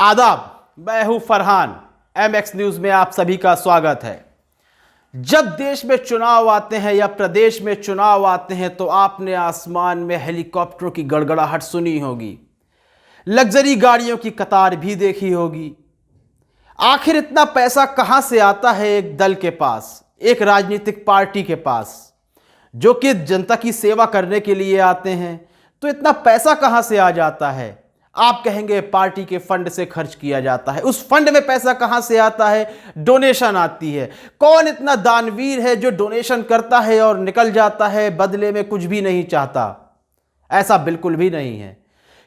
आदाब, मैं हूं फरहान। MX न्यूज में आप सभी का स्वागत है। जब देश में चुनाव आते हैं या प्रदेश में चुनाव आते हैं तो आपने आसमान में हेलीकॉप्टरों की गड़गड़ाहट सुनी होगी, लग्जरी गाड़ियों की कतार भी देखी होगी। आखिर इतना पैसा कहां से आता है एक दल के पास, एक राजनीतिक पार्टी के पास, जो कि जनता की सेवा करने के लिए आते हैं? तो इतना पैसा कहां से आ जाता है? आप कहेंगे पार्टी के फंड से खर्च किया जाता है। उस फंड में पैसा कहां से आता है? डोनेशन आती है। कौन इतना दानवीर है जो डोनेशन करता है और निकल जाता है, बदले में कुछ भी नहीं चाहता? ऐसा बिल्कुल भी नहीं है,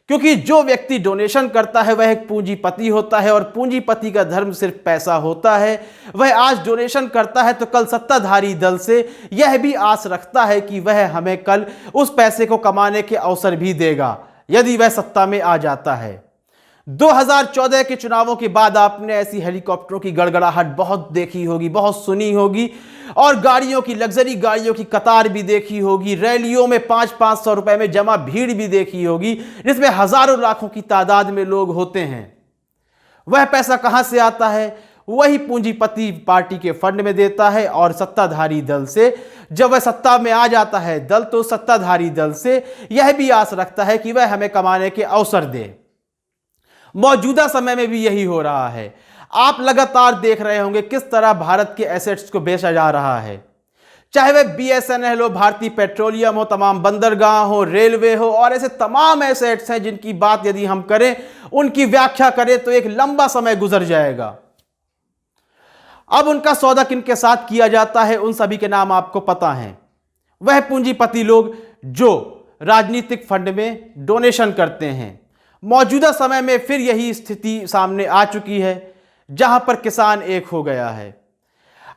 क्योंकि जो व्यक्ति डोनेशन करता है वह एक पूंजीपति होता है और पूंजीपति का धर्म सिर्फ पैसा होता है। वह आज डोनेशन करता है तो कल सत्ताधारी दल से यह भी आस रखता है कि वह हमें कल उस पैसे को कमाने के अवसर भी देगा यदि वह सत्ता में आ जाता है। 2014 के चुनावों के बाद आपने ऐसी हेलीकॉप्टरों की गड़गड़ाहट बहुत देखी होगी, बहुत सुनी होगी, और गाड़ियों की, लग्जरी गाड़ियों की कतार भी देखी होगी। रैलियों में 500-500 रुपए में जमा भीड़ भी देखी होगी, जिसमें हजारों लाखों की तादाद में लोग होते हैं। वह पैसा कहां से आता है? वही पूंजीपति पार्टी के फंड में देता है और सत्ताधारी दल से, जब वह सत्ता में आ जाता है दल, तो सत्ताधारी दल से यह भी आस रखता है कि वह हमें कमाने के अवसर दे। मौजूदा समय में भी यही हो रहा है। आप लगातार देख रहे होंगे किस तरह भारत के एसेट्स को बेचा जा रहा है, चाहे वह BSNL हो, भारतीय पेट्रोलियम हो, तमाम बंदरगाह हो, रेलवे हो, और ऐसे तमाम एसेट्स हैं जिनकी बात यदि हम करें, उनकी व्याख्या करें तो एक लंबा समय गुजर जाएगा। अब उनका सौदा किनके साथ किया जाता है, उन सभी के नाम आपको पता हैं। वह पूंजीपति लोग जो राजनीतिक फंड में डोनेशन करते हैं। मौजूदा समय में फिर यही स्थिति सामने आ चुकी है, जहां पर किसान एक हो गया है।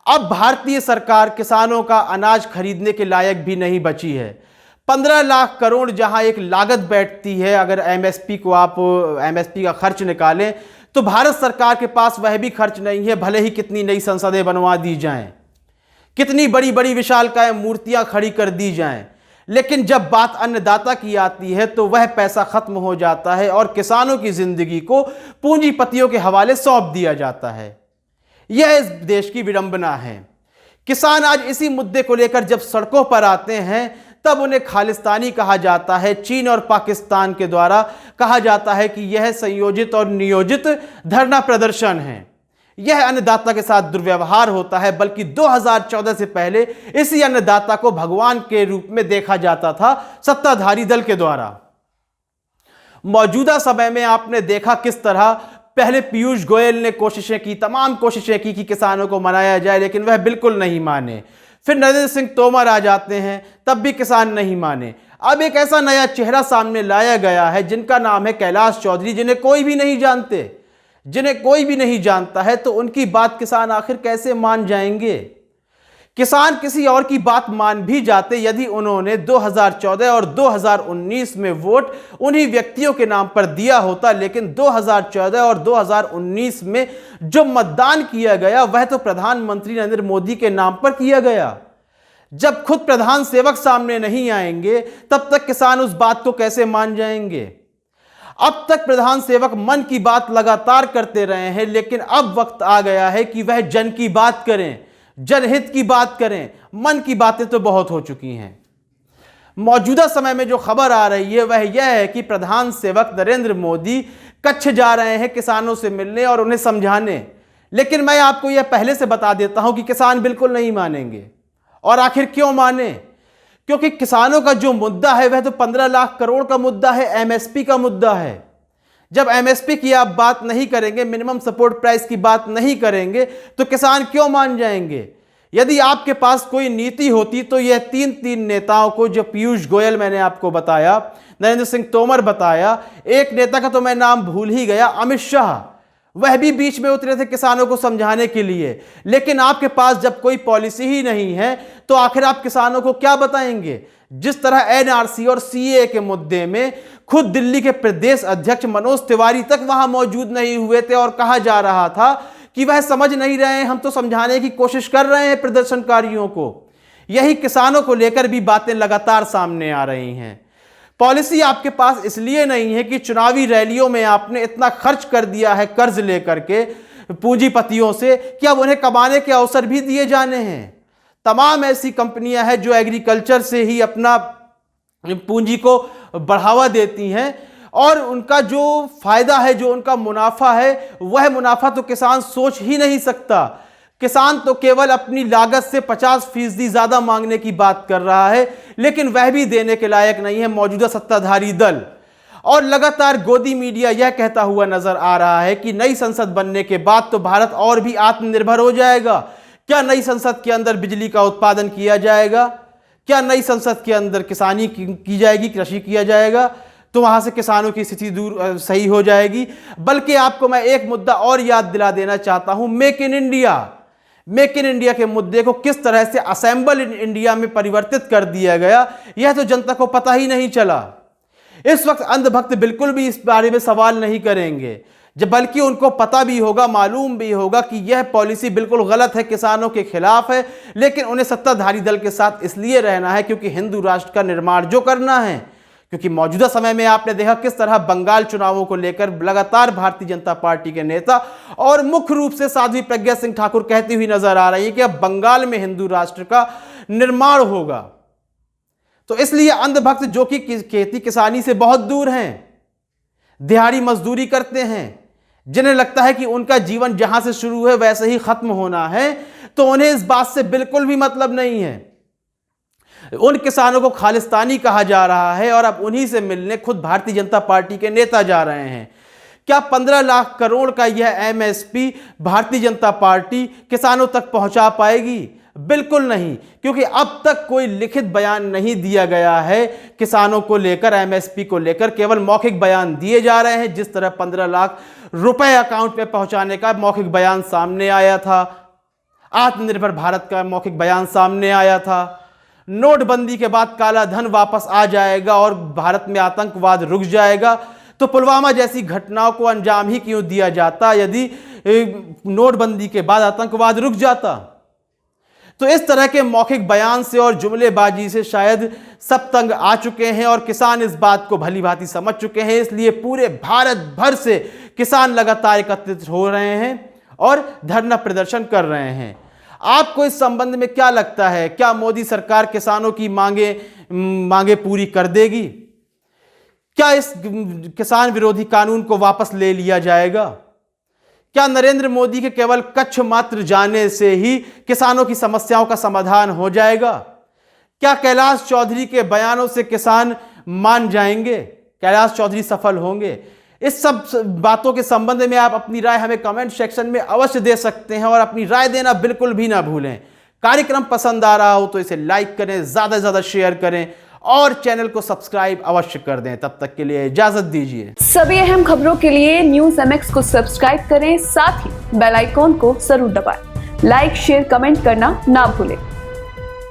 अब भारतीय सरकार किसानों का अनाज खरीदने के लायक भी नहीं बची है। 15 लाख करोड़ जहां एक लागत बैठती है, अगर MSP को आप MSP का खर्च निकालें तो भारत सरकार के पास वह भी खर्च नहीं है। भले ही कितनी नई संसदें बनवा दी जाएं, कितनी बड़ी बड़ी विशालकाय मूर्तियां खड़ी कर दी जाएं, लेकिन जब बात अन्नदाता की आती है तो वह पैसा खत्म हो जाता है और किसानों की जिंदगी को पूंजीपतियों के हवाले सौंप दिया जाता है। यह इस देश की विडंबना है। किसान आज इसी मुद्दे को लेकर जब सड़कों पर आते हैं तब उन्हें खालिस्तानी कहा जाता है। चीन और पाकिस्तान के द्वारा कहा जाता है कि यह संयोजित और नियोजित धरना प्रदर्शन है। यह अन्नदाता के साथ दुर्व्यवहार होता है, बल्कि 2014 से पहले इसी अन्नदाता को भगवान के रूप में देखा जाता था सत्ताधारी दल के द्वारा। मौजूदा समय में आपने देखा किस तरह पहले पीयूष गोयल ने कोशिशें की, तमाम कोशिशें की कि किसानों को मनाया जाए, लेकिन वह बिल्कुल नहीं माने। फिर नरेंद्र सिंह तोमर आ जाते हैं, तब भी किसान नहीं माने। अब एक ऐसा नया चेहरा सामने लाया गया है जिनका नाम है कैलाश चौधरी, जिन्हें कोई भी नहीं जानते, जिन्हें कोई भी नहीं जानता है, तो उनकी बात किसान आखिर कैसे मान जाएंगे? किसान किसी और की बात मान भी जाते यदि उन्होंने 2014 और 2019 में वोट उन्हीं व्यक्तियों के नाम पर दिया होता, लेकिन 2014 और 2019 में जो मतदान किया गया वह तो प्रधानमंत्री नरेंद्र मोदी के नाम पर किया गया। जब खुद प्रधान सेवक सामने नहीं आएंगे तब तक किसान उस बात को कैसे मान जाएंगे? अब तक प्रधान सेवक मन की बात लगातार करते रहे हैं, लेकिन अब वक्त आ गया है कि वह जन की बात करें, जनहित की बात करें। मन की बातें तो बहुत हो चुकी हैं। मौजूदा समय में जो खबर आ रही है वह यह है कि प्रधान सेवक नरेंद्र मोदी कच्छ जा रहे हैं किसानों से मिलने और उन्हें समझाने। लेकिन मैं आपको यह पहले से बता देता हूं कि किसान बिल्कुल नहीं मानेंगे। और आखिर क्यों माने? क्योंकि किसानों का जो मुद्दा है वह तो 15 लाख करोड़ का मुद्दा है, MSP का मुद्दा है। जब MSP की आप बात नहीं करेंगे, मिनिमम सपोर्ट प्राइस की बात नहीं करेंगे, तो किसान क्यों मान जाएंगे? यदि आपके पास कोई नीति होती तो यह तीन नेताओं को, जो पीयूष गोयल मैंने आपको बताया, नरेंद्र सिंह तोमर बताया, एक नेता का तो मैं नाम भूल ही गया, अमित शाह, वह भी बीच में उतरे थे किसानों को समझाने के लिए। लेकिन आपके पास जब कोई पॉलिसी ही नहीं है तो आखिर आप किसानों को क्या बताएंगे? जिस तरह NRC और CAA के मुद्दे में खुद दिल्ली के प्रदेश अध्यक्ष मनोज तिवारी तक वहां मौजूद नहीं हुए थे और कहा जा रहा था कि वह समझ नहीं रहे हैं, हम तो समझाने की कोशिश कर रहे हैं प्रदर्शनकारियों को। यही किसानों को लेकर भी बातें लगातार सामने आ रही हैं। पॉलिसी आपके पास इसलिए नहीं है कि चुनावी रैलियों में आपने इतना खर्च कर दिया है कर्ज लेकर के पूंजीपतियों से कि अब उन्हें कमाने के अवसर भी दिए जाने हैं। तमाम ऐसी कंपनियां हैं जो एग्रीकल्चर से ही अपना पूंजी को बढ़ावा देती हैं और उनका जो फायदा है, जो उनका मुनाफा है, वह मुनाफा तो किसान सोच ही नहीं सकता। किसान तो केवल अपनी लागत से 50% ज्यादा मांगने की बात कर रहा है, लेकिन वह भी देने के लायक नहीं है मौजूदा सत्ताधारी दल। और लगातार गोदी मीडिया यह कहता हुआ नजर आ रहा है कि नई संसद बनने के बाद तो भारत और भी आत्मनिर्भर हो जाएगा। क्या नई संसद के अंदर बिजली का उत्पादन किया जाएगा? क्या नई संसद के अंदर किसानी की जाएगी, कृषि किया जाएगा, तो वहां से किसानों की स्थिति सही हो जाएगी। बल्कि आपको मैं एक मुद्दा और याद दिला देना चाहता हूं, मेक इन इंडिया के मुद्दे को किस तरह से असेंबल इन इंडिया में परिवर्तित कर दिया गया, यह तो जनता को पता ही नहीं चला। इस वक्त अंधभक्त बिल्कुल भी इस बारे में सवाल नहीं करेंगे, जब बल्कि उनको पता भी होगा, मालूम भी होगा कि यह पॉलिसी बिल्कुल गलत है, किसानों के खिलाफ है, लेकिन उन्हें सत्ताधारी दल के साथ इसलिए रहना है क्योंकि हिंदू राष्ट्र का निर्माण जो करना है। क्योंकि मौजूदा समय में आपने देखा किस तरह बंगाल चुनावों को लेकर लगातार भारतीय जनता पार्टी के नेता और मुख्य रूप से साध्वी प्रज्ञा सिंह ठाकुर कहती हुई नजर आ रही है कि अब बंगाल में हिंदू राष्ट्र का निर्माण होगा। तो इसलिए अंधभक्त जो कि खेती किसानी से बहुत दूर हैं, दिहाड़ी मजदूरी करते हैं, जिन्हें लगता है कि उनका जीवन जहां से शुरू है वैसे ही खत्म होना है, तो उन्हें इस बात से बिल्कुल भी मतलब नहीं है। उन किसानों को खालिस्तानी कहा जा रहा है और अब उन्हीं से मिलने खुद भारतीय जनता पार्टी के नेता जा रहे हैं। क्या 15 लाख करोड़ का यह एमएसपी भारतीय जनता पार्टी किसानों तक पहुंचा पाएगी? बिल्कुल नहीं, क्योंकि अब तक कोई लिखित बयान नहीं दिया गया है किसानों को लेकर, एमएसपी को लेकर। केवल मौखिक बयान दिए जा रहे हैं। जिस तरह 15 लाख रुपए अकाउंट में पहुंचाने का मौखिक बयान सामने आया था, आत्मनिर्भर भारत का मौखिक बयान सामने आया था, नोटबंदी के बाद काला धन वापस आ जाएगा और भारत में आतंकवाद रुक जाएगा, तो पुलवामा जैसी घटनाओं को अंजाम ही क्यों दिया जाता यदि नोटबंदी के बाद आतंकवाद रुक जाता? तो इस तरह के मौखिक बयान से और जुमलेबाजी से शायद सब तंग आ चुके हैं और किसान इस बात को भली भांति समझ चुके हैं। इसलिए पूरे भारत भर से किसान लगातार एकत्रित हो रहे हैं और धरना प्रदर्शन कर रहे हैं। आपको इस संबंध में क्या लगता है? क्या मोदी सरकार किसानों की मांगे पूरी कर देगी? क्या इस किसान विरोधी कानून को वापस ले लिया जाएगा? क्या नरेंद्र मोदी के केवल कच्छ मात्र जाने से ही किसानों की समस्याओं का समाधान हो जाएगा? क्या कैलाश चौधरी के बयानों से किसान मान जाएंगे? कैलाश चौधरी सफल होंगे? इस सब बातों के संबंध में आप अपनी राय हमें कमेंट सेक्शन में अवश्य दे सकते हैं और अपनी राय देना बिल्कुल भी ना भूलें। कार्यक्रम पसंद आ रहा हो तो इसे लाइक करें, ज्यादा से ज्यादा शेयर करें और चैनल को सब्सक्राइब अवश्य कर दें। तब तक के लिए इजाजत दीजिए। सभी अहम खबरों के लिए न्यूज़ MX को सब्सक्राइब करें, साथ ही बेल आइकॉन को जरूर दबाएं। लाइक, शेयर, कमेंट करना ना भूलें।